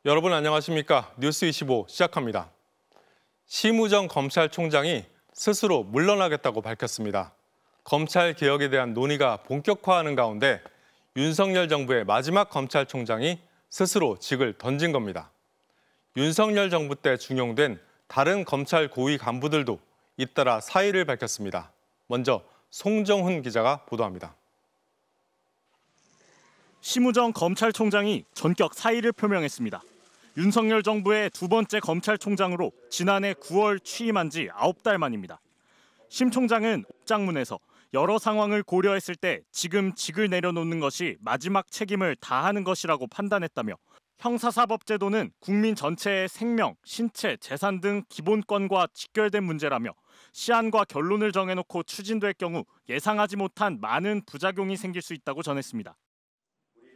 여러분 안녕하십니까? 뉴스25 시작합니다. 심우정 검찰총장이 스스로 물러나겠다고 밝혔습니다. 검찰 개혁에 대한 논의가 본격화하는 가운데 윤석열 정부의 마지막 검찰총장이 스스로 직을 던진 겁니다. 윤석열 정부 때 중용된 다른 검찰 고위 간부들도 잇따라 사의를 밝혔습니다. 먼저 송정훈 기자가 보도합니다. 심우정 검찰총장이 전격 사의를 표명했습니다. 윤석열 정부의 두 번째 검찰총장으로 지난해 9월 취임한 지 9달 만입니다. 심 총장은 옥장문에서 여러 상황을 고려했을 때 지금 직을 내려놓는 것이 마지막 책임을 다하는 것이라고 판단했다며 형사사법제도는 국민 전체의 생명, 신체, 재산 등 기본권과 직결된 문제라며 시한과 결론을 정해놓고 추진될 경우 예상하지 못한 많은 부작용이 생길 수 있다고 전했습니다.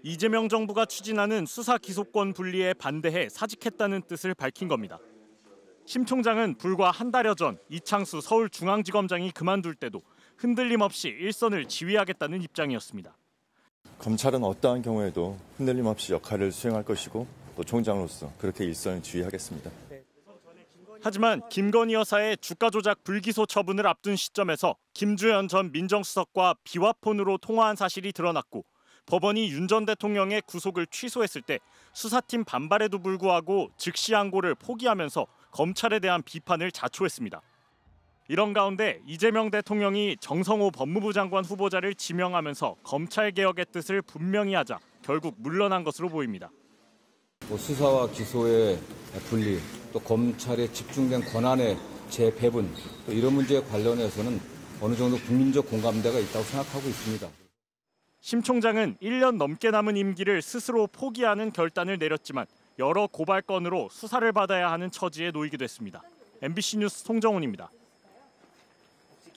이재명 정부가 추진하는 수사 기소권 분리에 반대해 사직했다는 뜻을 밝힌 겁니다. 심 총장은 불과 한 달여 전 이창수 서울중앙지검장이 그만둘 때도 흔들림 없이 일선을 지휘하겠다는 입장이었습니다. 검찰은 어떠한 경우에도 흔들림 없이 역할을 수행할 것이고 또 총장으로서 그렇게 일선을 지휘하겠습니다. 하지만 김건희 여사의 주가 조작 불기소 처분을 앞둔 시점에서 김주현 전 민정수석과 비화폰으로 통화한 사실이 드러났고 법원이 윤 전 대통령의 구속을 취소했을 때 수사팀 반발에도 불구하고 즉시 항고를 포기하면서 검찰에 대한 비판을 자초했습니다. 이런 가운데 이재명 대통령이 정성호 법무부 장관 후보자를 지명하면서 검찰개혁의 뜻을 분명히 하자 결국 물러난 것으로 보입니다. 수사와 기소의 분리, 또 검찰에 집중된 권한의 재배분, 또 이런 문제에 관련해서는 어느 정도 국민적 공감대가 있다고 생각하고 있습니다. 심 총장은 1년 넘게 남은 임기를 스스로 포기하는 결단을 내렸지만 여러 고발 건으로 수사를 받아야 하는 처지에 놓이게 됐습니다. MBC 뉴스 송정훈입니다.